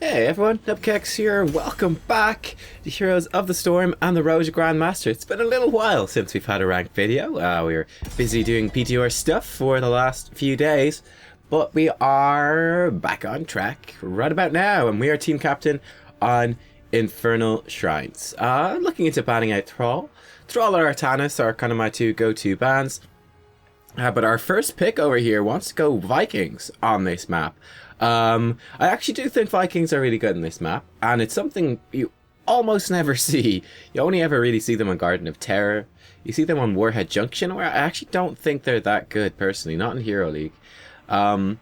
Hey everyone, Nubkeks here, welcome back to Heroes of the Storm and the Road to Grandmaster. It's been a little while since we've had a ranked video. We were busy doing PTR stuff for the last few days, but we are back on track right about now, and we are team captain on Infernal Shrines. Looking into banning out Thrall. Thrall or Artanis are kind of my two go-to bans. But our first pick over here wants to go Vikings on this map. I actually do think Vikings are really good in this map, and it's something you almost never see. You only ever really see them on Garden of Terror. You see them on Warhead Junction, where I actually don't think they're that good personally, not in Hero League. So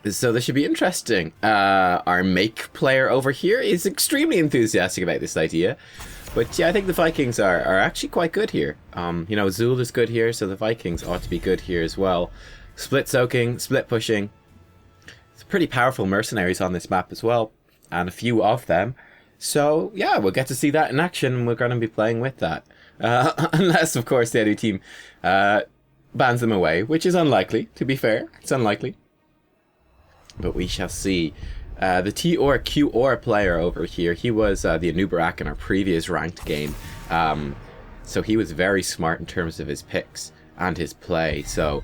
this should be interesting. Our Make player over here is extremely enthusiastic about this idea. But yeah, I think the Vikings are actually quite good here. You know, Zul is good here, so the Vikings ought to be good here as well. Split soaking, split pushing. It's pretty powerful mercenaries on this map as well, and a few of them. So yeah, we'll get to see that in action, and we're going to be playing with that. Unless, of course, the other team bans them away, which is unlikely, to be fair. It's unlikely. But we shall see. The T or Q or player over here, he was the Anubarak in our previous ranked game. So he was very smart in terms of his picks and his play. So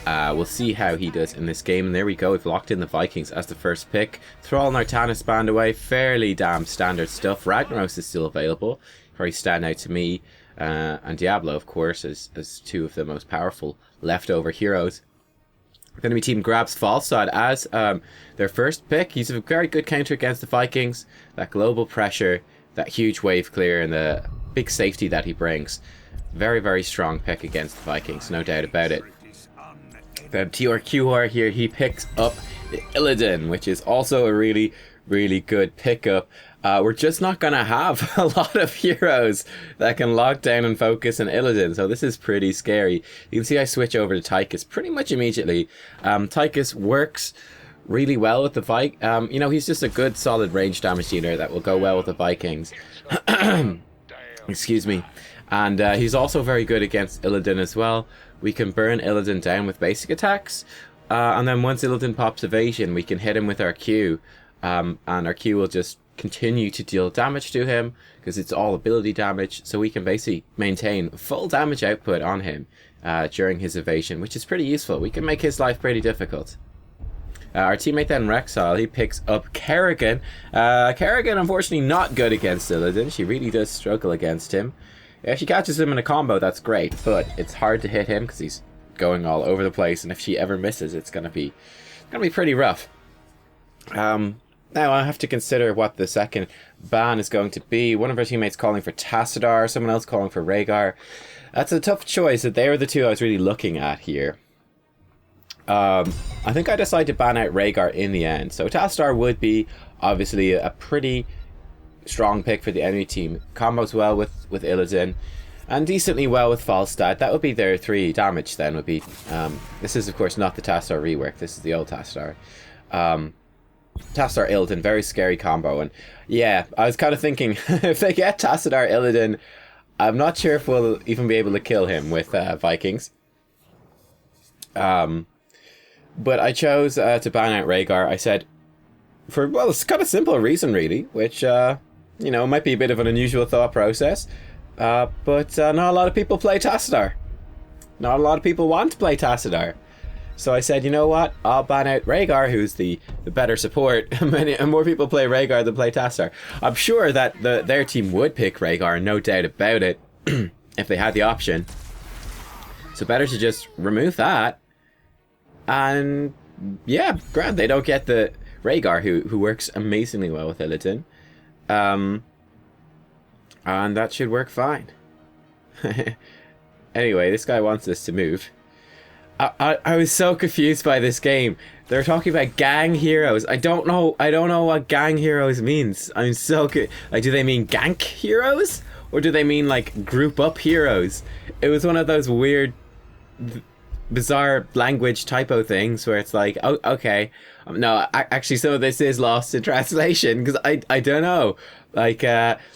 we'll see how he does in this game. And there we go, we've locked in the Vikings as the first pick. Thrall and Artanis banned away, fairly damn standard stuff. Ragnaros is still available, very stand out to me. And Diablo, of course, as two of the most powerful leftover heroes. Going to be Team Grab's False Side as their first pick. He's a very good counter against the Vikings. That global pressure, that huge wave clear, and the big safety that he brings. Very, very strong pick against the Vikings, no doubt about it. Then TRQR here, he picks up the Illidan, which is also a really, really good pickup. We're just not going to have a lot of heroes that can lock down and focus on Illidan, so this is pretty scary. You can see I switch over to Tychus pretty much immediately. Tychus works really well with the Vikings. You know, he's just a good solid range damage dealer that will go well with the Vikings. Excuse me. And he's also very good against Illidan as well. We can burn Illidan down with basic attacks, and then once Illidan pops evasion, we can hit him with our Q, and our Q will just continue to deal damage to him because it's all ability damage, so we can basically maintain full damage output on him during his evasion, which is pretty useful. We can make his life pretty difficult. Our teammate then Rexile, he picks up Kerrigan. Kerrigan unfortunately not good against Illidan. She really does struggle against him. If she catches him in a combo, that's great, but it's hard to hit him because he's going all over the place, and if she ever misses, it's gonna be pretty rough. Now I have to consider what the second ban is going to be. One of our teammates calling for Tassadar, someone else calling for Rhaegar. That's a tough choice. They were the two I was really looking at here. I think I decided to ban out Rhaegar in the end. So Tassadar would be obviously a pretty strong pick for the enemy team. Combos well with Illidan, and decently well with Falstad. That would be their 3 damage then. Would be this is of course not the Tassadar rework. This is the old Tassadar. Tassadar Illidan, very scary combo, and yeah, I was kind of thinking if they get Tassadar Illidan, I'm not sure if we'll even be able to kill him with Vikings. But I chose to ban out Rhaegar. I said for, well, it's kind of simple reason really, which you know, might be a bit of an unusual thought process, but not a lot of people play Tassadar. Not a lot of people want to play Tassadar. So I said, you know what, I'll ban out Rhaegar, who's the better support, and more people play Rhaegar than play Tassadar. I'm sure that their team would pick Rhaegar, no doubt about it, if they had the option. So better to just remove that. And yeah, grand, they don't get the Rhaegar, who works amazingly well with Illidan. And that should work fine. Anyway, this guy wants us to move. I was so confused by this game. They're talking about gang heroes. I don't know what gang heroes means. I'm so like, do they mean gank heroes? Or do they mean like group up heroes? It was one of those weird, bizarre language typo things where it's like, oh, okay. No, actually some of this is lost in translation because I don't know. Like,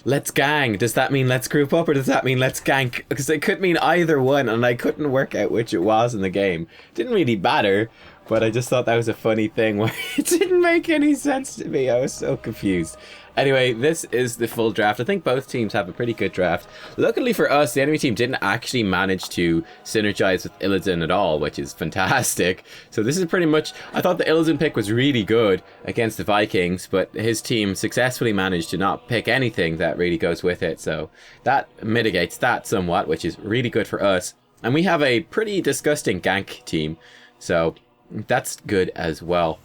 let's gang. Does that mean let's group up, or does that mean let's gank? Because it could mean either one, and I couldn't work out which it was in the game. Didn't really matter, But I just thought that was a funny thing where it didn't make any sense to me. I was so confused. Anyway, this is the full draft. I think both teams have a pretty good draft. Luckily for us, the enemy team didn't actually manage to synergize with Illidan at all, which is fantastic. So this is pretty much... I thought the Illidan pick was really good against the Vikings, but his team successfully managed to not pick anything that really goes with it. So that mitigates that somewhat, which is really good for us. And we have a pretty disgusting gank team, so that's good as well.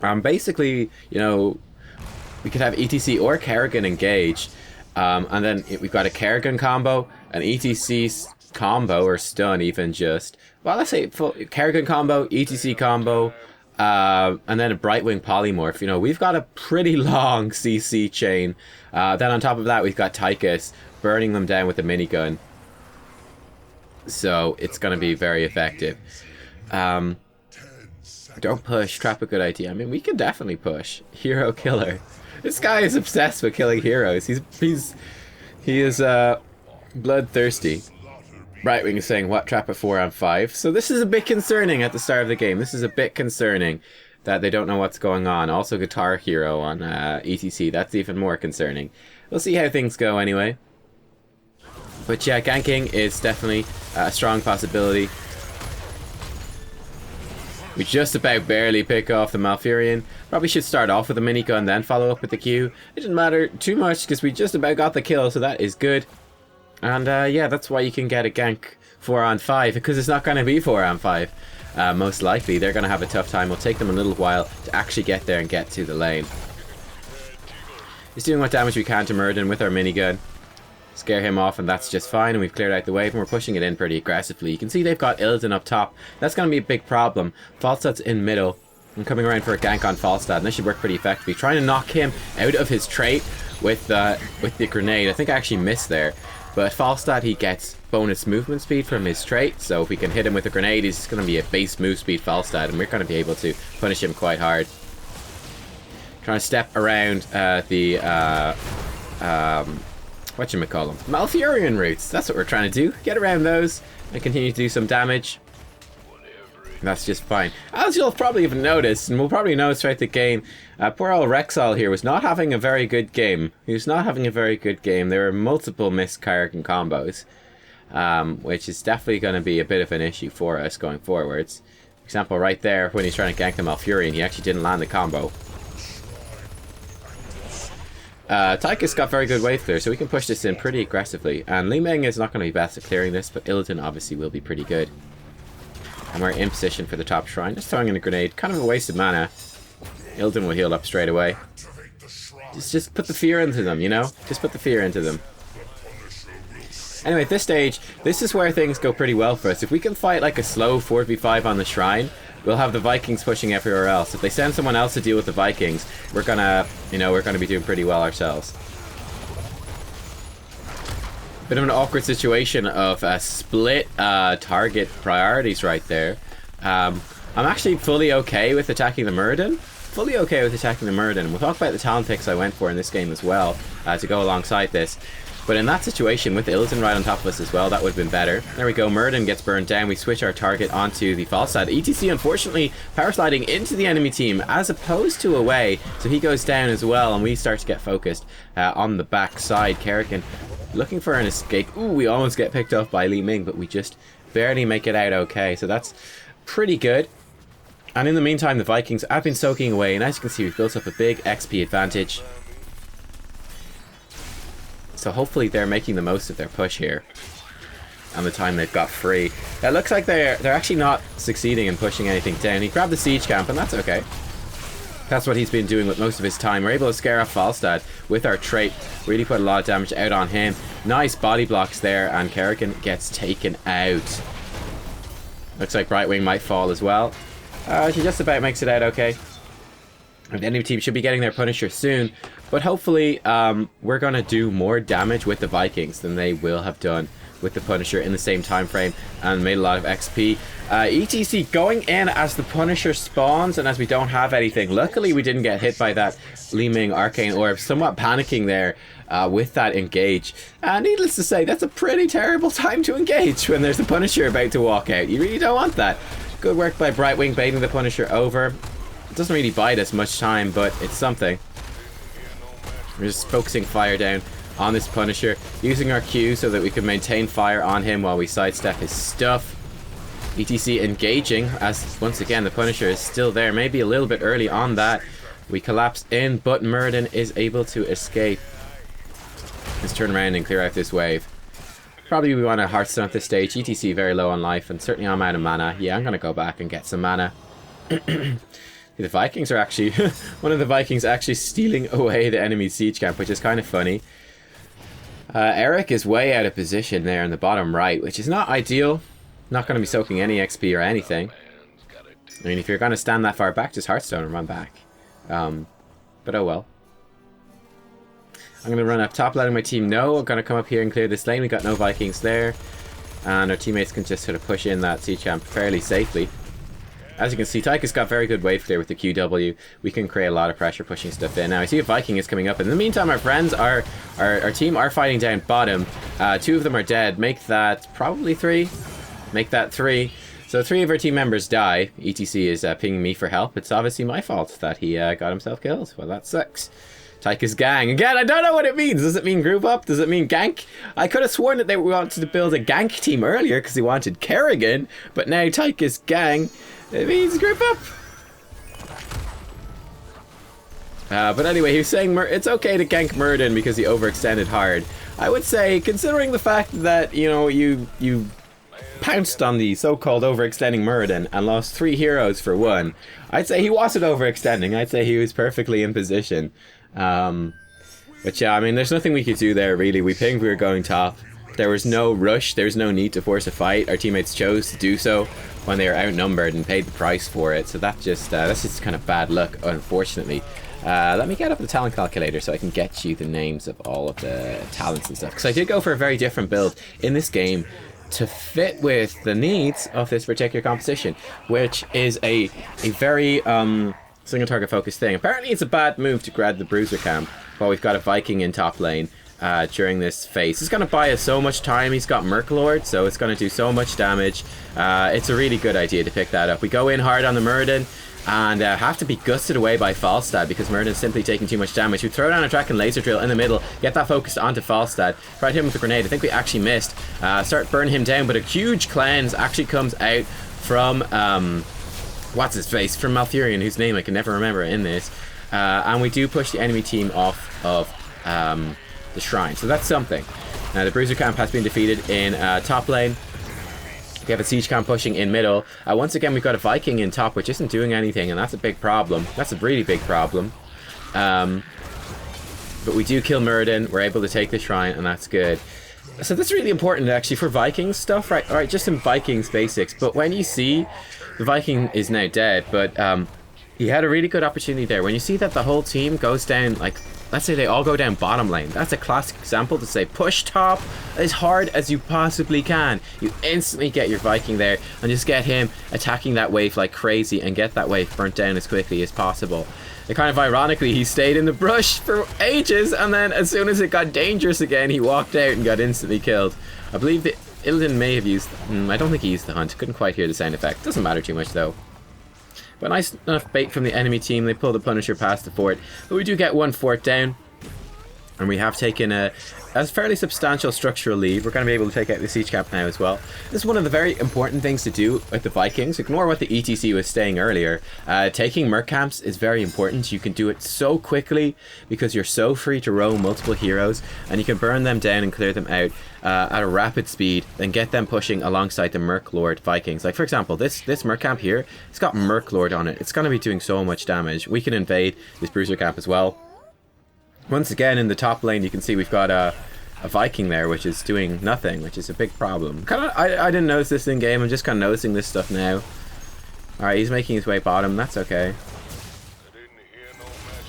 Basically, you know... We could have ETC or Kerrigan engage, and then we've got a Kerrigan combo, an ETC combo, or stun even just. Well, let's say full Kerrigan combo, ETC combo, and then a Brightwing polymorph. You know, we've got a pretty long CC chain. Then on top of that, we've got Tychus burning them down with a minigun. So it's going to be very effective. Don't push, trap a good idea. I mean, we can definitely push. Hero killer. This guy is obsessed with killing heroes. He is bloodthirsty. Brightwing is saying, what, trap at 4 on 5? So this is a bit concerning at the start of the game. This is a bit concerning that they don't know what's going on. Also Guitar Hero on ETC. That's even more concerning. We'll see how things go anyway. But yeah, ganking is definitely a strong possibility. We just about barely pick off the Malfurion. Probably should start off with a minigun, then follow up with the Q. It didn't matter too much because we just about got the kill, so that is good. And yeah, that's why you can get a gank 4 on 5, because it's not going to be 4 on 5. Most likely, they're going to have a tough time. It'll take them a little while to actually get there and get to the lane. Just doing what damage we can to Murden with our minigun. Scare him off, and that's just fine, and we've cleared out the wave, and we're pushing it in pretty aggressively. You can see they've got Illidan up top. That's going to be a big problem. Falstad's in middle. I'm coming around for a gank on Falstad, and this should work pretty effectively. Trying to knock him out of his trait with the grenade. I think I actually missed there. But Falstad, he gets bonus movement speed from his trait, so if we can hit him with a grenade, he's going to be a base move speed Falstad, and we're going to be able to punish him quite hard. Trying to step around the... whatchamacallem? Malfurion roots. That's what we're trying to do. Get around those and continue to do some damage. That's just fine. As you'll probably have noticed, and we'll probably notice throughout the game, poor old Rexall here was not having a very good game. He was not having a very good game. There were multiple missed Kerrigan combos, which is definitely going to be a bit of an issue for us going forwards. For example, right there, when he's trying to gank the Malfurion, he actually didn't land the combo. Tychus got very good wave clear, so we can push this in pretty aggressively. And Li Ming is not going to be best at clearing this, but Illidan obviously will be pretty good. And we're in position for the top shrine. Just throwing in a grenade. Kind of a waste of mana. Illidan will heal up straight away. Just put the fear into them, you know? Just put the fear into them. Anyway, at this stage, this is where things go pretty well for us. If we can fight like a slow 4v5 on the shrine, we'll have the Vikings pushing everywhere else. If they send someone else to deal with the Vikings, we're gonna, you know, we're gonna be doing pretty well ourselves. Bit of an awkward situation of split target priorities right there. I'm actually fully okay with attacking the Murden. Fully okay with attacking the Murden. We'll talk about the talent picks I went for in this game as well to go alongside this. But in that situation, with Illidan right on top of us as well, that would have been better. There we go, Murden gets burned down. We switch our target onto the Falstad. ETC, unfortunately, power sliding into the enemy team as opposed to away. So he goes down as well, and we start to get focused on the back side. Kerrigan looking for an escape. Ooh, we almost get picked off by Li Ming, but we just barely make it out okay. So that's pretty good. And in the meantime, the Vikings have been soaking away, and as you can see, we've built up a big XP advantage. So hopefully they're making the most of their push here and the time they've got free. It looks like they're actually not succeeding in pushing anything down. He grabbed the siege camp, and that's okay. That's what he's been doing with most of his time. We're able to scare off Falstad with our trait. Really put a lot of damage out on him. Nice body blocks there, and Kerrigan gets taken out. Looks like Brightwing might fall as well. She just about makes it out okay. The enemy team should be getting their Punisher soon, but hopefully we're going to do more damage with the Vikings than they will have done with the Punisher in the same time frame, and made a lot of XP. ETC going in as the Punisher spawns, and as we don't have anything. Luckily we didn't get hit by that Li Ming Arcane Orb. Somewhat panicking there with that engage. Needless to say, that's a pretty terrible time to engage when there's a Punisher about to walk out. You really don't want that. Good work by Brightwing baiting the Punisher over. It doesn't really bite us much time, but it's something. We're just focusing fire down on this Punisher, using our Q so that we can maintain fire on him while we sidestep his stuff. ETC engaging, as once again the Punisher is still there, maybe a little bit early on that. We collapse in, but Murden is able to escape. Let's turn around and clear out this wave. Probably we want a Hearthstone at this stage. ETC very low on life, and certainly I'm out of mana. Yeah, I'm gonna go back and get some mana. The Vikings are actually... one of the Vikings actually stealing away the enemy siege camp, which is kind of funny. Eric is way out of position there in the bottom right, which is not ideal. Not going to be soaking any XP or anything. I mean, if you're going to stand that far back, just Hearthstone and run back. But oh well. I'm going to run up top, letting my team know. I'm going to come up here and clear this lane. We got no Vikings there. And our teammates can just sort of push in that siege camp fairly safely. As you can see, Tychus got very good wave clear with the QW. We can create a lot of pressure pushing stuff in. Now, I see a Viking is coming up. In the meantime, our friends, our team are fighting down bottom. 2 of them are dead. Make that probably 3. Make that 3. So 3 of our team members die. ETC is pinging me for help. It's obviously my fault that he got himself killed. Well, that sucks. Tychus gang. Again, I don't know what it means. Does it mean group up? Does it mean gank? I could have sworn that they wanted to build a gank team earlier because they wanted Kerrigan. But now Tychus gang... it means group up. But anyway, he was saying it's okay to gank Murden because he overextended hard. I would say, considering the fact that, you know, you pounced on the so-called overextending Murden and lost 3 heroes for 1, I'd say he wasn't overextending. I'd say he was perfectly in position. But yeah, I mean, there's nothing we could do there, really. We pinged we were going top. There was no rush. There was no need to force a fight. Our teammates chose to do so when they were outnumbered and paid the price for it. So that's just kind of bad luck, unfortunately. Let me get up the talent calculator so I can get you the names of all of the talents and stuff. Because I did go for a very different build in this game to fit with the needs of this particular composition, which is a very single target focused thing. Apparently it's a bad move to grab the bruiser camp while we've got a Viking in top lane. During this phase. It's going to buy us so much time. He's got Merklord, so it's going to do so much damage. It's a really good idea to pick that up. We go in hard on the Murden and have to be gusted away by Falstad because Murden's simply taking too much damage. We throw down a Draken Laser Drill in the middle, get that focused onto Falstad, try to hit him with a grenade. I think we actually missed. Start burning him down, but a huge cleanse actually comes out from what's his face? From Malfurion, whose name I can never remember in this. And we do push the enemy team off of the shrine, so that's something. Now the bruiser camp has been defeated in top lane. We have a siege camp pushing in middle. Once again, we've got a Viking in top, which isn't doing anything, and that's a big problem. That's a really big problem. But we do kill Murden. We're able to take the shrine, and that's good. So that's really important, actually, for Viking stuff, right? All right, just some Vikings basics. But when you see the Viking is now dead, but he had a really good opportunity there. When you see that the whole team goes down, like, let's say they all go down bottom lane. That's a classic example to say push top as hard as you possibly can. You instantly get your Viking there and just get him attacking that wave like crazy and get that wave burnt down as quickly as possible. And kind of ironically, he stayed in the brush for ages, and then as soon as it got dangerous again, he walked out and got instantly killed. I believe that Illidan may have used... I don't think he used the hunt. Couldn't quite hear the sound effect. Doesn't matter too much though. But nice enough bait from the enemy team. They pull the Punisher past the fort. But we do get 1 fort down. And we have taken a fairly substantial structural lead. We're going to be able to take out the siege camp now as well. This is one of the very important things to do with the Vikings. Ignore what the ETC was saying earlier. Taking merc camps is very important. You can do it so quickly because you're so free to roam multiple heroes. And you can burn them down and clear them out at a rapid speed. Then get them pushing alongside the Merc Lord Vikings. Like, for example, this merc camp here, it's got Merc Lord on it. It's going to be doing so much damage. We can invade this bruiser camp as well. Once again, in the top lane, you can see we've got a Viking there, which is doing nothing, which is a big problem. I didn't notice this in game. I'm just kind of noticing this stuff now. All right, he's making his way bottom. That's okay.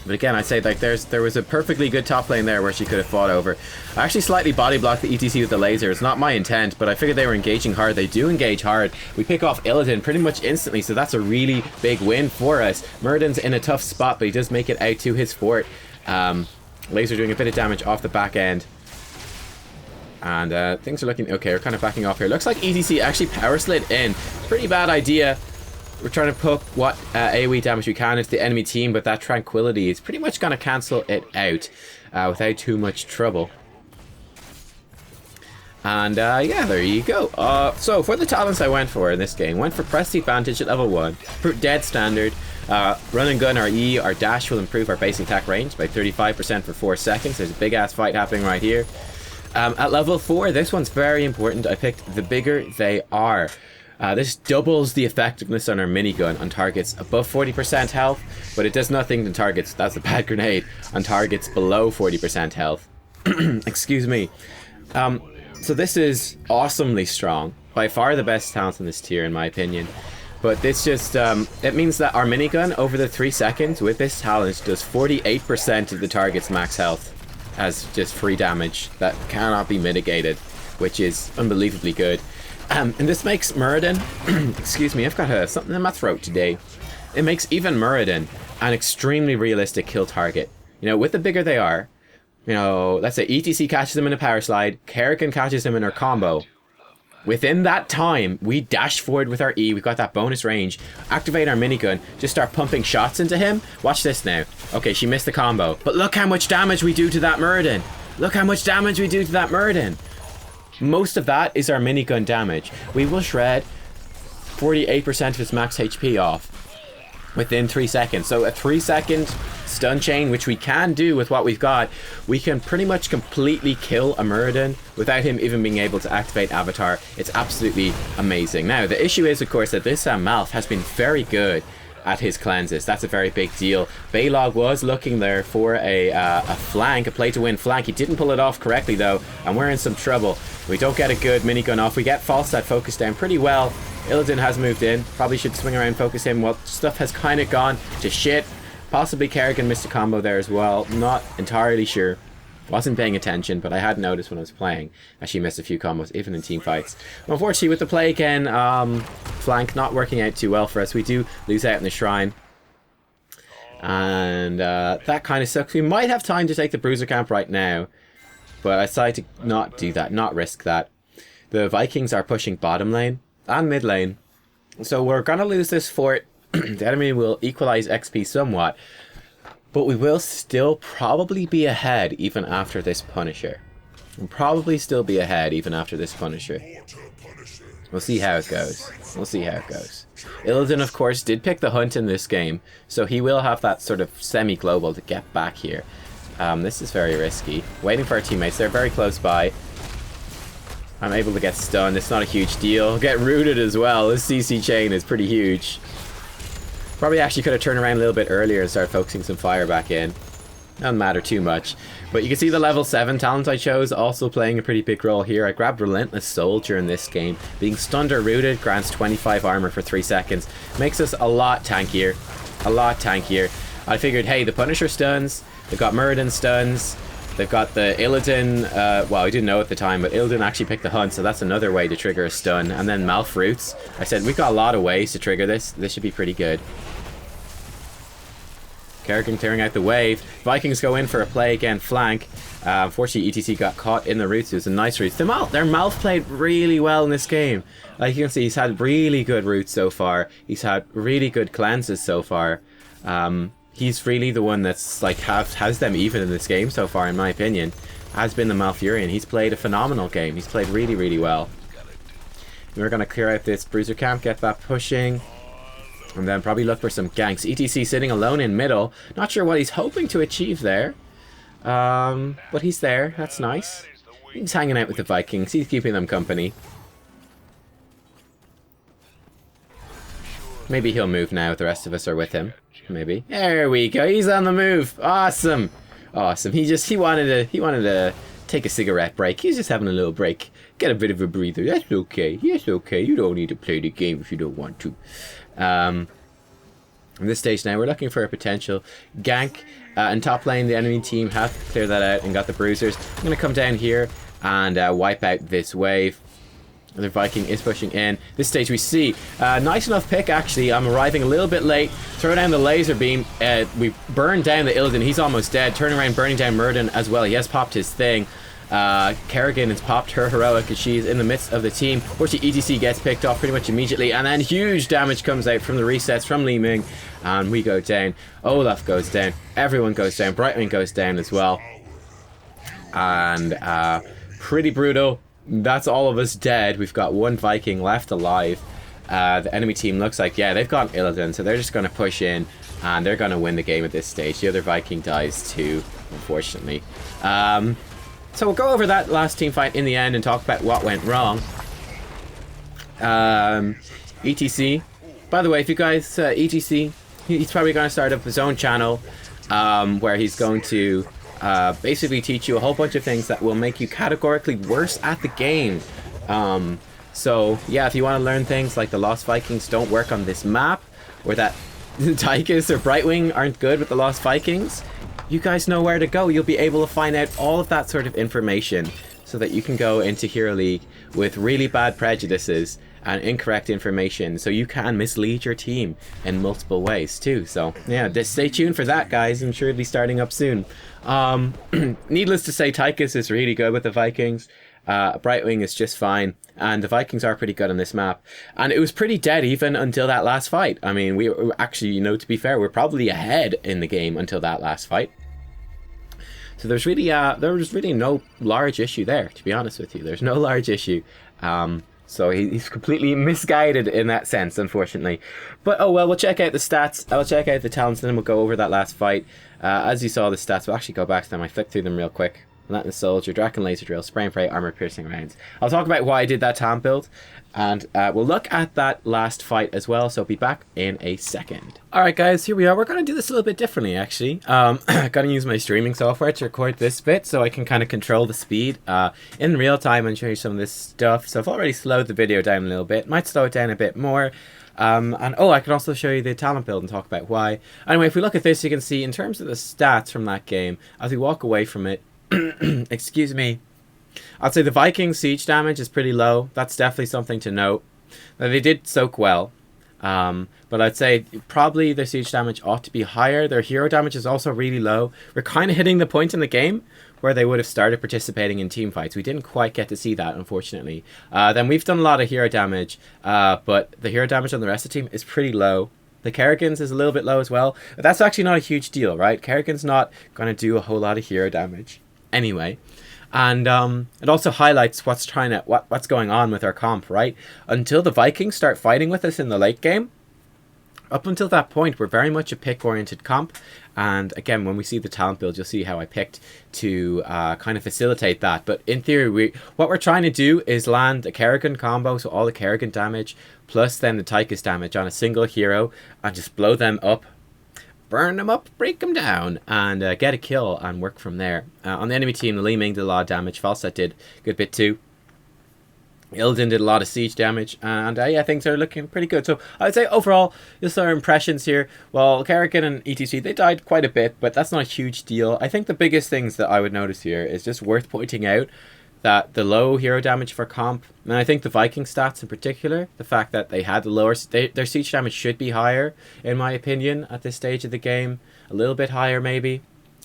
But again, I'd say like there was a perfectly good top lane there where she could have fought over. I actually slightly body blocked the ETC with the laser. It's not my intent, but I figured they were engaging hard. They do engage hard. We pick off Illidan pretty much instantly, so that's a really big win for us. Murden's in a tough spot, but he does make it out to his fort. Laser doing a bit of damage off the back end. And things are looking okay. We're kind of backing off here. Looks like ETC actually power slid in. Pretty bad idea. We're trying to poke what AoE damage we can into the enemy team, but that tranquility is pretty much going to cancel it out without too much trouble. And yeah, there you go. So for the talents I went for in this game, went for Press the Advantage at level 1, dead standard. Run and gun, our E, our dash will improve our basic attack range by 35% for 4 seconds. There's a big ass fight happening right here. At level 4, this one's very important. I picked the bigger they are. This doubles the effectiveness on our minigun on targets above 40% health, but it does nothing to targets, that's a bad grenade, on targets below 40% health. Excuse me. So this is awesomely strong. By far the best talent in this tier in my opinion. But this just, it means that our minigun over the 3 seconds with this talent does 48% of the target's max health as just free damage that cannot be mitigated, which is unbelievably good. And this makes Muradin, excuse me, I've got something in my throat today. It makes even Muradin an extremely realistic kill target. You know, with the bigger they are, you know, let's say ETC catches him in a power slide, Kerrigan catches him in her combo. Within that time, we dash forward with our E, we've got that bonus range, activate our minigun, just start pumping shots into him. Watch this now. Okay, she missed the combo, but look how much damage we do to that Muradin. Look how much damage we do to that Muradin. Most of that is our minigun damage. We will shred 48% of its max HP off within 3 seconds. So a 3-second stun chain, which we can do with what we've got, we can pretty much completely kill a Muradin without him even being able to activate Avatar. It's absolutely amazing. Now, the issue is, of course, that this Malf has been very good at his cleanses. That's a very big deal. Baylog was looking there for a flank, a play to win flank. He didn't pull it off correctly though, and we're in some trouble. We don't get a good minigun off. We get Falstad focused down pretty well. Illidan has moved in. Probably should swing around and focus him. Well, stuff has kind of gone to shit. Possibly Kerrigan missed a combo there as well. Not entirely sure. Wasn't paying attention, but I had noticed when I was playing that she missed a few combos, even in team fights. Unfortunately, with the play again, flank not working out too well for us. We do lose out in the shrine. And that kind of sucks. We might have time to take the bruiser camp right now, but I decided to not do that, not risk that. The Vikings are pushing bottom lane and mid lane. So we're going to lose this fort. The enemy will equalize XP somewhat. But we will still probably be ahead even after this Punisher. We'll probably still be ahead even after this Punisher. We'll see how it goes. We'll see how it goes. Illidan, of course, did pick the hunt in this game, so he will have that sort of semi-global to get back here. This is very risky. Waiting for our teammates. They're very close by. I'm able to get stunned. It's not a huge deal. Get rooted as well. This CC chain is pretty huge. Probably actually could have turned around a little bit earlier and started focusing some fire back in. Doesn't matter too much. But you can see the level 7 talent I chose also playing a pretty big role here. I grabbed Relentless Soldier in this game. Being stunned or rooted grants 25 armor for 3 seconds. Makes us a lot tankier. A lot tankier. I figured, hey, the Punisher stuns. They've got Muradin stuns. They've got the Illidan, well, I didn't know at the time, but Illidan actually picked the hunt, so that's another way to trigger a stun. And then Malf roots. I said, we've got a lot of ways to trigger this. This should be pretty good. Kerrigan clearing out the wave. Vikings go in for a play again, flank. Unfortunately, ETC got caught in the roots. It was a nice roots. Their Malf played really well in this game. Like you can see, he's had really good roots so far. He's had really good cleanses so far. He's really the one that's like has them even in this game so far, in my opinion. Has been the Malfurion. He's played a phenomenal game. He's played really, really well. We're going to clear out this bruiser camp, get that pushing. And then probably look for some ganks. ETC sitting alone in middle. Not sure what he's hoping to achieve there. But he's there. That's nice. He's hanging out with the Vikings. He's keeping them company. Maybe he'll move now. The rest of us are with him. Maybe. There we go. He's on the move. Awesome. Awesome. He wanted to take a cigarette break. He's just having a little break. Get a bit of a breather. That's okay. Yes, okay. You don't need to play the game if you don't want to. In this stage now, we're looking for a potential gank. In top lane, the enemy team have cleared that out and got the bruisers. I'm going to come down here and wipe out this wave. The Viking is pushing in. This stage we see nice enough pick actually. I'm arriving a little bit late. Throw down the laser beam. We burn down the Illidan. He's almost dead. Turn around, burning down Muradin as well. He has popped his thing. Kerrigan has popped her heroic as she's in the midst of the team. Fortunately, ETC gets picked off pretty much immediately, and then huge damage comes out from the resets from Li Ming, and we go down. Olaf goes down. Everyone goes down. Brightwing goes down as well. And pretty brutal. That's all of us dead. We've got one Viking left alive. The enemy team looks like, yeah, they've got Illidan, so they're just going to push in, and they're going to win the game at this stage. The other Viking dies too, unfortunately. So we'll go over that last team fight in the end and talk about what went wrong. ETC. By the way, if you guys, ETC, he's probably going to start up his own channel where he's going to basically teach you a whole bunch of things that will make you categorically worse at the game. So, yeah, if you want to learn things like the Lost Vikings don't work on this map, or that Tychus or Brightwing aren't good with the Lost Vikings, you guys know where to go. You'll be able to find out all of that sort of information so that you can go into Hero League with really bad prejudices and incorrect information, so you can mislead your team in multiple ways too. So yeah, just stay tuned for that, guys. I'm sure it'll be starting up soon. Needless to say, Tychus is really good with the Vikings. Brightwing is just fine, and the Vikings are pretty good on this map. And it was pretty dead even until that last fight. I mean, we were actually, you know, to be fair, we're probably ahead in the game until that last fight. So there's really there was really no large issue there, to be honest with you. There's no large issue. So he's completely misguided in that sense, unfortunately. But oh well, we'll check out the stats. I'll check out the talents, and then we'll go over that last fight. As you saw the stats, we'll actually go back to them. I flicked through them real quick. Relentless Soldier, Draken Laser Drill, Spray and Pray, Armor Piercing Rounds. I'll talk about why I did that talent build, and we'll look at that last fight as well, so I'll be back in a second. Alright guys, here we are. We're going to do this a little bit differently, actually. Got to use my streaming software to record this bit so I can kind of control the speed in real time and show you some of this stuff. So I've already slowed the video down a little bit. Might slow it down a bit more. And oh, I can also show you the talent build and talk about why. Anyway, if we look at this, you can see in terms of the stats from that game, as we walk away from it, excuse me, I'd say the Viking siege damage is pretty low. That's definitely something to note. Now, they did soak well, but I'd say probably their siege damage ought to be higher. Their hero damage is also really low. We're kind of hitting the point in the game where they would have started participating in team fights. We didn't quite get to see that, unfortunately. Then we've done a lot of hero damage, but the hero damage on the rest of the team is pretty low. The Kerrigan's is a little bit low as well, but that's actually not a huge deal, right? Kerrigan's not going to do a whole lot of hero damage anyway. And it also highlights what's going on with our comp, right? Until the Vikings start fighting with us in the late game, up until that point, we're very much a pick-oriented comp. And again, when we see the talent build, you'll see how I picked to kind of facilitate that. But in theory, what we're trying to do is land a Kerrigan combo, so all the Kerrigan damage, plus then the Tychus damage on a single hero, and just blow them up, burn them up, break them down, and get a kill and work from there. On the enemy team, the Li Ming did a lot of damage. Falstad did a good bit too. Illidan did a lot of siege damage, and yeah, things are looking pretty good. So I would say overall, just our impressions here. Well, Kerrigan and ETC, they died quite a bit, but that's not a huge deal. I think the biggest things that I would notice here is just worth pointing out that the low hero damage for comp, and I think the Viking stats in particular, the fact that they had the lower, their siege damage should be higher, in my opinion, at this stage of the game. A little bit higher, maybe.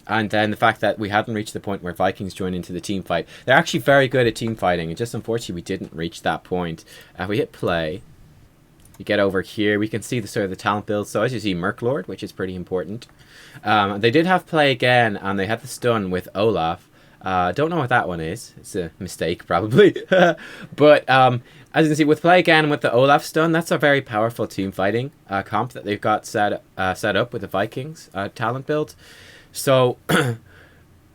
And then the fact that we hadn't reached the point where Vikings join into the team fight. They're actually very good at team fighting, and just unfortunately we didn't reach that point. If we hit play, we get over here, we can see the sort of the talent build. So as you see, Merklord, which is pretty important. They did have play again, and they had the stun with Olaf. Don't know what that one is. It's a mistake, probably. But as you can see, with play again with the Olaf stun, that's a very powerful team fighting comp that they've got set up with the Vikings talent build. So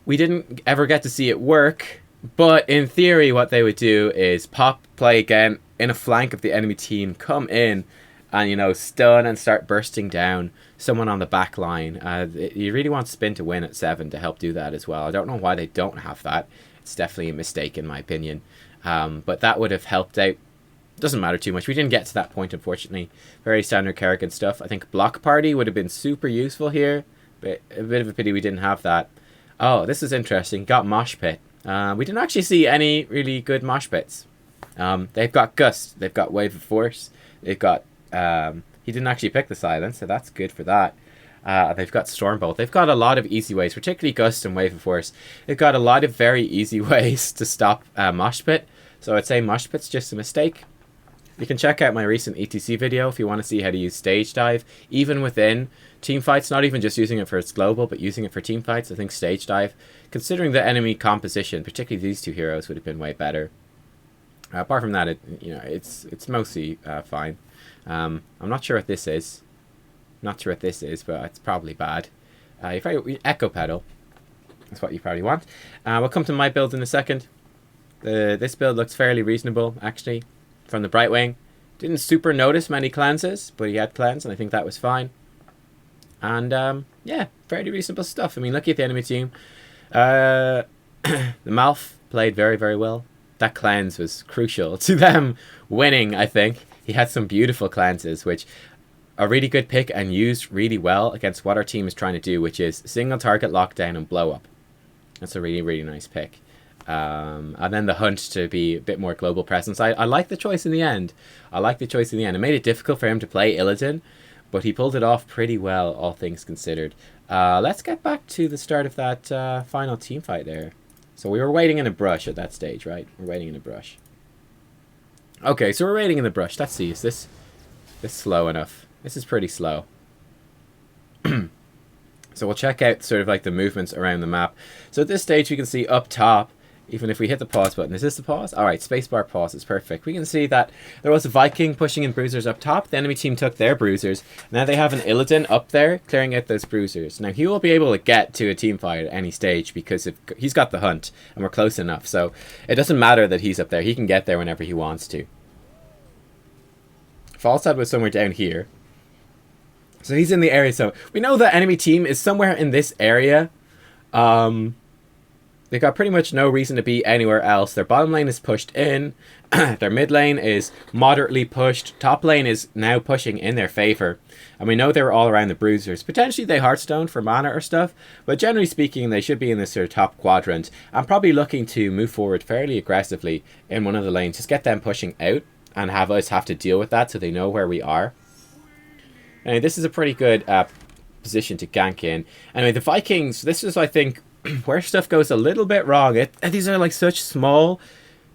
we didn't ever get to see it work, but in theory what they would do is pop play again in a flank of the enemy team, come in and, you know, stun and start bursting down someone on the back line. You really want Spin to win at 7 to help do that as well. I don't know why they don't have that. It's definitely a mistake in my opinion, but that would have helped out. Doesn't matter too much. We didn't get to that point, unfortunately. Very standard Kerrigan stuff. I think Block Party would have been super useful here. But a bit of a pity we didn't have that. Oh, this is interesting. Got Mosh Pit. We didn't actually see any really good Mosh Pits. They've got Gust. They've got Wave of Force. They've got... he didn't actually pick the Silence, so that's good for that. They've got Stormbolt. They've got a lot of easy ways, particularly Gust and Wave of Force. They've got a lot of very easy ways to stop Mosh Pit. So I'd say Mosh Pit's just a mistake. You can check out my recent ETC video if you want to see how to use Stage Dive, even within team fights, not even just using it for its global, but using it for team fights. I think Stage Dive, considering the enemy composition, particularly these two heroes, would have been way better. Apart from that, it's mostly fine. I'm not sure what this is. Not sure what this is, but it's probably bad. You probably Echo Pedal. That's what you probably want. We'll come to my build in a second. This build looks fairly reasonable, actually. From the Brightwing. Didn't super notice many cleanses, but he had cleanse, and I think that was fine. And, yeah, fairly reasonable stuff. I mean, looking at the enemy team. The Malf played very, very well. That cleanse was crucial to them winning, I think. He had some beautiful cleanses, which a really good pick and used really well against what our team is trying to do, which is single target lockdown and blow up. That's a really, really nice pick. And then the hunt to be a bit more global presence. I like the choice in the end. It made it difficult for him to play Illidan, but he pulled it off pretty well, all things considered. Let's get back to the start of that final team fight there. So we were waiting in a brush at that stage, right? We're waiting in a brush. Okay, so we're waiting in the brush. Let's see, is this slow enough? This is pretty slow. So we'll check out sort of like the movements around the map. So at this stage, we can see up top, even if we hit the pause button. Is this the pause? Alright, spacebar pause is perfect. We can see that there was a Viking pushing in bruisers up top. The enemy team took their bruisers. Now they have an Illidan up there clearing out those bruisers. Now he will be able to get to a team fight at any stage because he's got the hunt and we're close enough. So it doesn't matter that he's up there. He can get there whenever he wants to. Falstad was somewhere down here. So he's in the area. So we know the enemy team is somewhere in this area. They've got pretty much no reason to be anywhere else. Their bottom lane is pushed in. Their mid lane is moderately pushed. Top lane is now pushing in their favor. And we know they're all around the bruisers. Potentially they Hearthstone for mana or stuff. But generally speaking, they should be in this sort of top quadrant. I'm probably looking to move forward fairly aggressively in one of the lanes. Just get them pushing out and have us have to deal with that so they know where we are. Anyway, this is a pretty good position to gank in. Anyway, the Vikings, this is, I think, where stuff goes a little bit wrong. These are like such small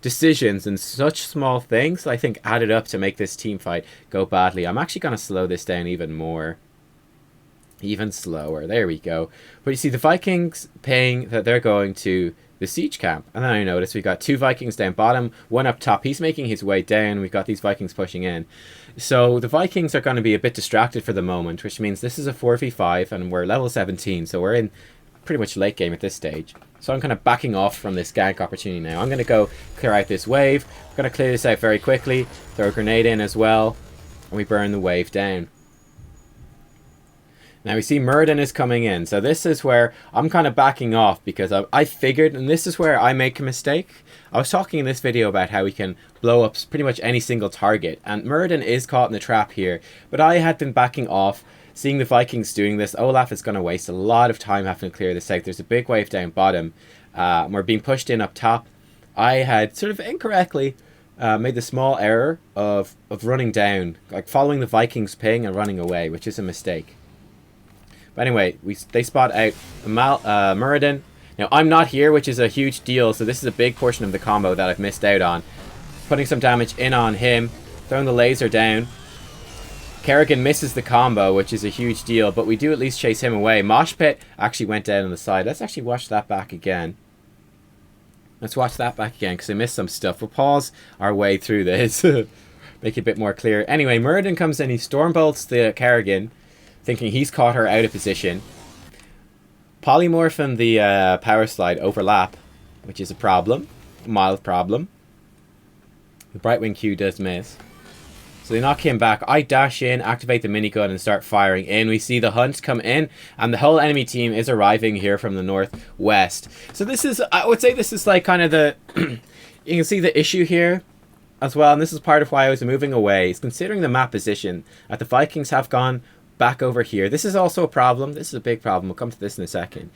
decisions and such small things that I think added up to make this team fight go badly. I'm actually going to slow this down even more. Even slower. There we go. But you see the Vikings paying that they're going to the siege camp. And then I notice we've got two Vikings down bottom, one up top. He's making his way down. We've got these Vikings pushing in. So the Vikings are going to be a bit distracted for the moment, which means this is a 4v5 and we're level 17. So we're in pretty much late game at this stage. So I'm kind of backing off from this gank opportunity now. I'm going to go clear out this wave. I'm going to clear this out very quickly. Throw a grenade in as well. And we burn the wave down. Now we see Muradin is coming in. So this is where I'm kind of backing off because I figured, and this is where I make a mistake. I was talking in this video about how we can blow up pretty much any single target. And Muradin is caught in the trap here. But I had been backing off. Seeing the Vikings doing this, Olaf is going to waste a lot of time having to clear this out. There's a big wave down bottom. We're being pushed in up top. I had sort of incorrectly made the small error of running down, like following the Vikings ping and running away, which is a mistake. But anyway, they spot out Muradin. Now, I'm not here, which is a huge deal, so this is a big portion of the combo that I've missed out on. Putting some damage in on him, throwing the laser down. Kerrigan misses the combo, which is a huge deal, but we do at least chase him away. Mosh Pit actually went down on the side. Let's actually watch that back again. Let's watch that back again, because I missed some stuff. We'll pause our way through this. Make it a bit more clear. Anyway, Muradin comes in, he Stormbolts the Kerrigan, thinking he's caught her out of position. Polymorph and the Power Slide overlap, which is a problem. A mild problem. The Brightwing Q does miss. So they knock him back. I dash in, activate the minigun, and start firing in. We see the hunt come in, and the whole enemy team is arriving here from the northwest. So this is, I would say this is like kind of the, you can see the issue here as well, and this is part of why I was moving away, is considering the map position, that the Vikings have gone back over here. This is also a problem. This is a big problem. We'll come to this in a second.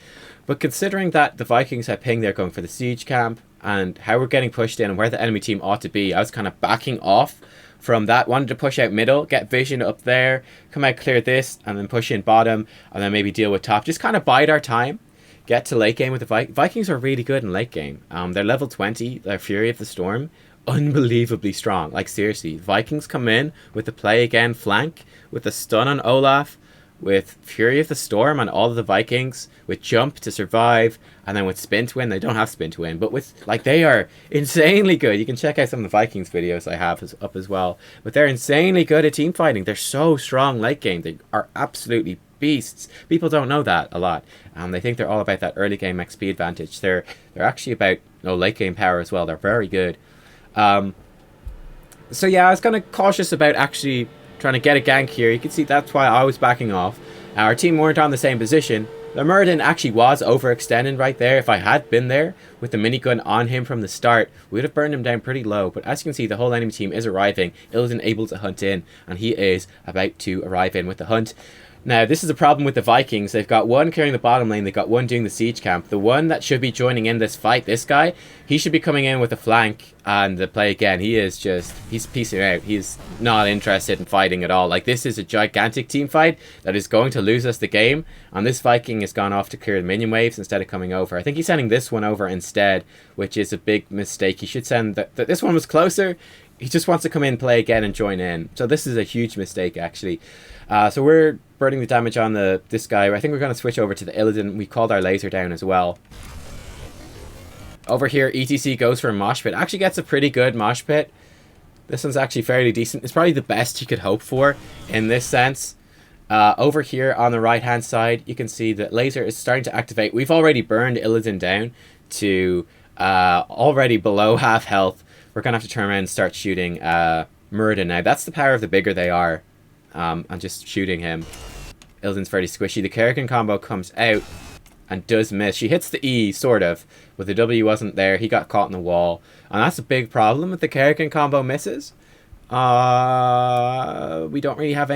But considering that the Vikings have pinged, they're going for the siege camp, and how we're getting pushed in and where the enemy team ought to be, I was kind of backing off from that. Wanted to push out middle, get vision up there, come out, clear this, and then push in bottom, and then maybe deal with top. Just kind of bide our time. Get to late game with the Vikings are really good in late game. They're level 20. They're Fury of the Storm. Unbelievably strong. Like, seriously. Vikings come in with the play again flank, with the stun on Olaf, with Fury of the Storm on all of the Vikings, with jump to survive, and then with spin to win. They don't have spin to win, but with, like, they are insanely good. You can check out some of the Vikings videos I have up as well. But they're insanely good at team fighting. They're so strong late game. They are absolutely beasts. People don't know that a lot. They think they're all about that early game XP advantage. They're actually about late game power as well. They're very good. So yeah, I was kind of cautious about actually trying to get a gank here. You can see that's why I was backing off. Our team weren't on the same position. The Muradin actually was overextending right there. If I had been there with the minigun on him from the start, we would have burned him down pretty low. But as you can see, the whole enemy team is arriving. Illidan able to hunt in, and he is about to arrive in with the hunt. Now, this is a problem with the Vikings. They've got one clearing the bottom lane. They've got one doing the siege camp. The one that should be joining in this fight, this guy, he should be coming in with a flank and the play again. He's piecing out. He's not interested in fighting at all. Like, this is a gigantic team fight that is going to lose us the game. And this Viking has gone off to clear the minion waves instead of coming over. I think he's sending this one over instead, which is a big mistake. He should send... This one was closer. He just wants to come in, play again, and join in. So this is a huge mistake, actually. So we're burning the damage on this guy. I think we're going to switch over to the Illidan. We called our laser down as well. Over here, ETC goes for a mosh pit. Actually gets a pretty good mosh pit. This one's actually fairly decent. It's probably the best you could hope for in this sense. Over here on the right-hand side, you can see that laser is starting to activate. We've already burned Illidan down to already below half health. We're going to have to turn around and start shooting Muradin now. That's the power of the bigger they are. And just shooting him. Illidan's fairly squishy. The Kerrigan combo comes out and does miss. She hits the E, sort of, but the W wasn't there. He got caught in the wall. And that's a big problem if the Kerrigan combo misses. We don't really have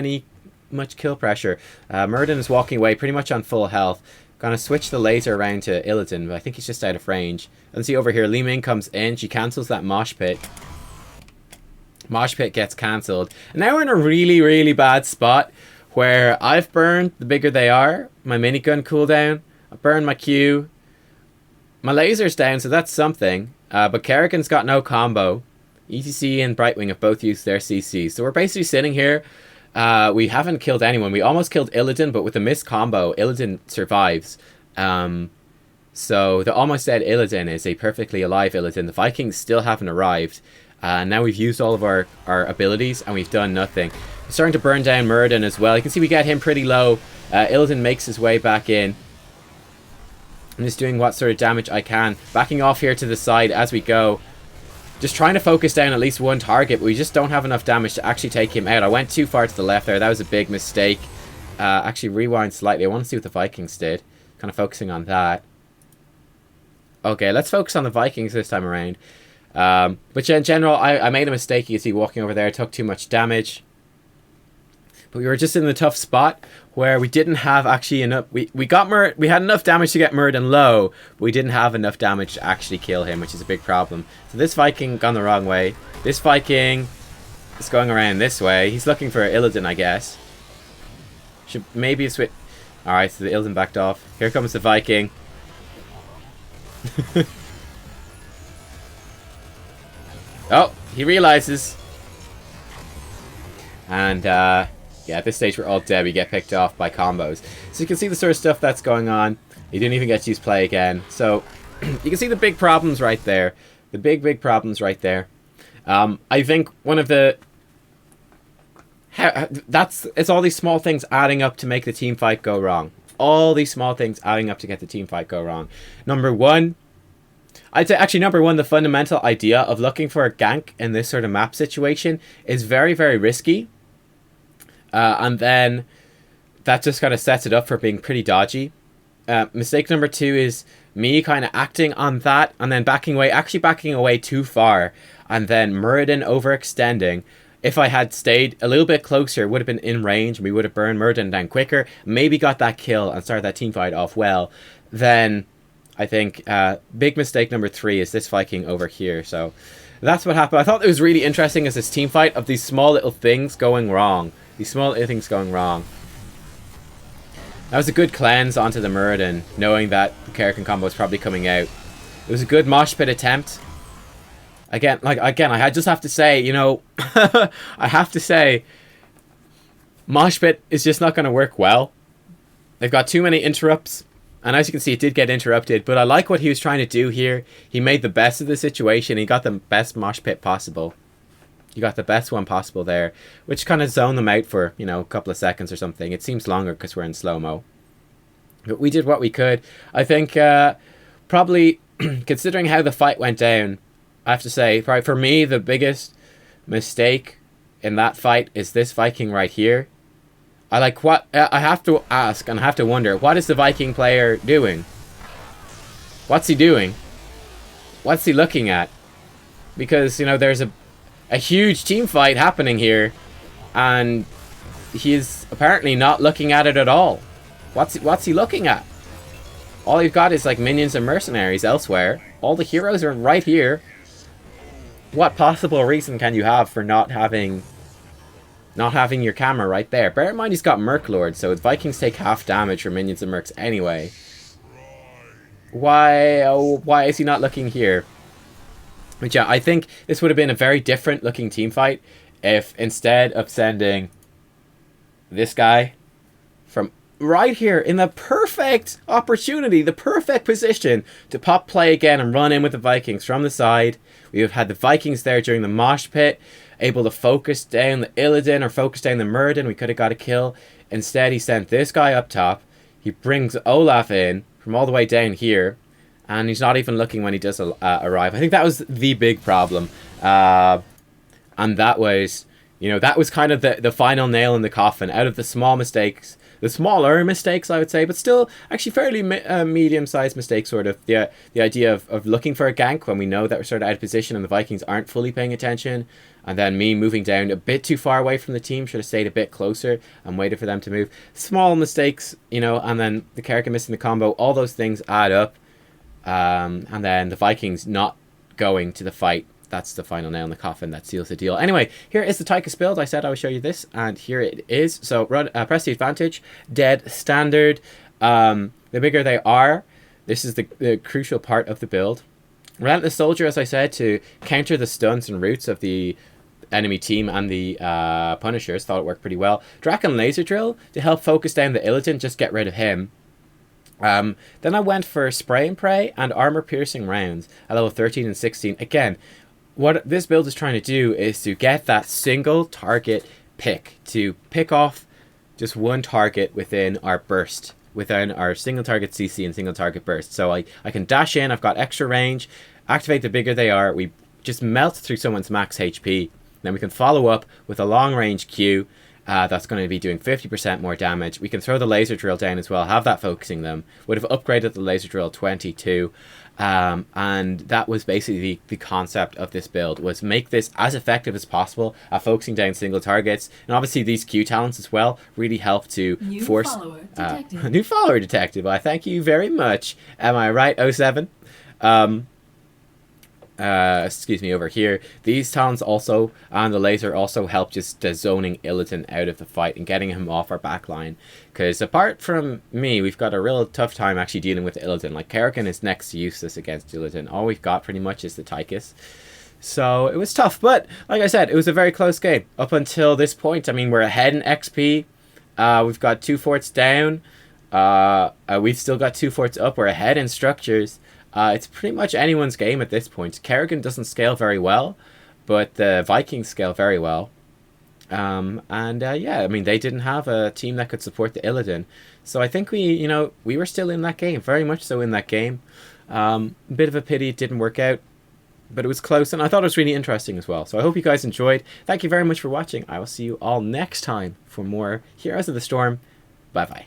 much kill pressure. Muradin is walking away pretty much on full health. Gonna switch the laser around to Illidan, but I think he's just out of range. And see over here, Li Ming comes in. She cancels that mosh pit. Mosh pit gets cancelled. And now we're in a really, really bad spot where I've burned the bigger they are. My minigun cooldown. I burned my Q. My laser's down, so that's something. But Kerrigan's got no combo. ETC and Brightwing have both used their CC. So we're basically sitting here. We haven't killed anyone. We almost killed Illidan, but with a missed combo, Illidan survives. So the almost dead Illidan is a perfectly alive Illidan. The Vikings still haven't arrived. Now we've used all of our abilities and we've done nothing. We're starting to burn down Muradin as well. You can see we get him pretty low. Illidan makes his way back in. I'm just doing what sort of damage I can. Backing off here to the side as we go. Just trying to focus down at least one target, but we just don't have enough damage to actually take him out. I went too far to the left there. That was a big mistake. Actually, rewind slightly. I want to see what the Vikings did. Kind of focusing on that. Okay, let's focus on the Vikings this time around. But in general, I made a mistake. You can see walking over there, took too much damage. But we were just in the tough spot where we didn't have actually enough. We had enough damage to get Muradin low, but we didn't have enough damage to actually kill him, which is a big problem. So this Viking gone the wrong way. This Viking is going around this way. He's looking for Illidan, I guess. Should maybe switch. All right, so the Illidan backed off. Here comes the Viking. Oh, he realizes. And yeah, at this stage we're all dead. We get picked off by combos. So you can see the sort of stuff that's going on. He didn't even get to use play again. So you can see the big problems right there. The big problems right there. I think one of the... It's all these small things adding up to make the team fight go wrong. All these small things adding up to get the team fight go wrong. Number one, I'd say actually number one, the fundamental idea of looking for a gank in this sort of map situation is very, very risky. And then that just kind of sets it up for being pretty dodgy. Mistake number two is me kind of acting on that and then backing away too far. And then Muradin overextending. If I had stayed a little bit closer, would have been in range, we would have burned Muradin down quicker, maybe got that kill and started that team fight off well, then I think big mistake number 3 is this Viking over here. So that's what happened. I thought it was really interesting as this team fight of these small little things going wrong. These small little things going wrong. That was a good cleanse onto the Muradin, knowing that the Kerrigan combo was probably coming out. It was a good mosh pit attempt. Again, I just have to say, you know, I have to say, mosh pit is just not going to work well. They've got too many interrupts. And as you can see, it did get interrupted. But I like what he was trying to do here. He made the best of the situation. He got the best mosh pit possible. He got the best one possible there. Which kind of zoned them out for, you know, a couple of seconds or something. It seems longer because we're in slow-mo. But we did what we could. I think probably, considering how the fight went down, I have to say, probably for me, the biggest mistake in that fight is this Viking right here. I have to ask and I have to wonder, what is the Viking player doing? What's he doing? What's he looking at? Because, you know, there's a huge team fight happening here, and he's apparently not looking at it at all. What's he looking at? All you've got is like minions and mercenaries elsewhere. All the heroes are right here. What possible reason can you have for not having your camera right there? Bear in mind he's got Merc Lord, so Vikings take half damage from minions and mercs anyway. Why is he not looking here? But yeah, I think this would have been a very different looking team fight if instead of sending this guy from right here in the perfect opportunity, the perfect position to pop play again and run in with the Vikings from the side. We have had the Vikings there during the mosh pit, able to focus down the Illidan or focus down the Muradin. We could have got a kill. Instead, he sent this guy up top. He brings Olaf in from all the way down here, and he's not even looking when he does arrive. I think that was the big problem, and that was, you know, that was kind of the final nail in the coffin. Out of the small mistakes, the smaller mistakes, I would say, but still actually fairly medium-sized mistakes, sort of. The idea of looking for a gank when we know that we're sort of out of position and the Vikings aren't fully paying attention. And then me moving down a bit too far away from the team, should have stayed a bit closer and waited for them to move. Small mistakes, you know, and then the Kerrigan missing the combo. All those things add up. And then the Vikings not going to the fight. That's the final nail in the coffin that seals the deal. Anyway, here is the Tychus build. I said I would show you this, and here it is. So press the advantage, dead, standard. The bigger they are, this is the crucial part of the build. Relentless Soldier, as I said, to counter the stuns and roots of the enemy team and the Punishers. Thought it worked pretty well. Draken Laser Drill to help focus down the Illidan, just get rid of him. Then I went for Spray and Pray and Armor Piercing rounds at level 13 and 16. Again, what this build is trying to do is to get that single target pick, to pick off just one target within our burst, within our single target CC and single target burst. So I can dash in, I've got extra range, activate the bigger they are, we just melt through someone's max HP. Then we can follow up with a long range Q that's going to be doing 50% more damage. We can throw the laser drill down as well, have that focusing them. Would have upgraded the laser drill 22. And that was basically the concept of this build, was make this as effective as possible at focusing down single targets. And obviously these Q talents as well really help to force... New follower detected. Well, thank you very much. Am I right, 07? Excuse me, over here. These talents also, and the laser also help just zoning Illidan out of the fight and getting him off our backline. Because apart from me, we've got a real tough time actually dealing with Illidan. Like, Kerrigan is next to useless against Illidan. All we've got pretty much is the Tychus. So it was tough, but like I said, it was a very close game. Up until this point, I mean, we're ahead in XP. We've got 2 forts down. We've still got 2 forts up. We're ahead in structures. It's pretty much anyone's game at this point. Kerrigan doesn't scale very well, but the Vikings scale very well. Yeah, I mean, they didn't have a team that could support the Illidan. So I think we were still in that game, very much so in that game. Bit of a pity it didn't work out, but it was close, and I thought it was really interesting as well. So I hope you guys enjoyed. Thank you very much for watching. I will see you all next time for more Heroes of the Storm. Bye-bye.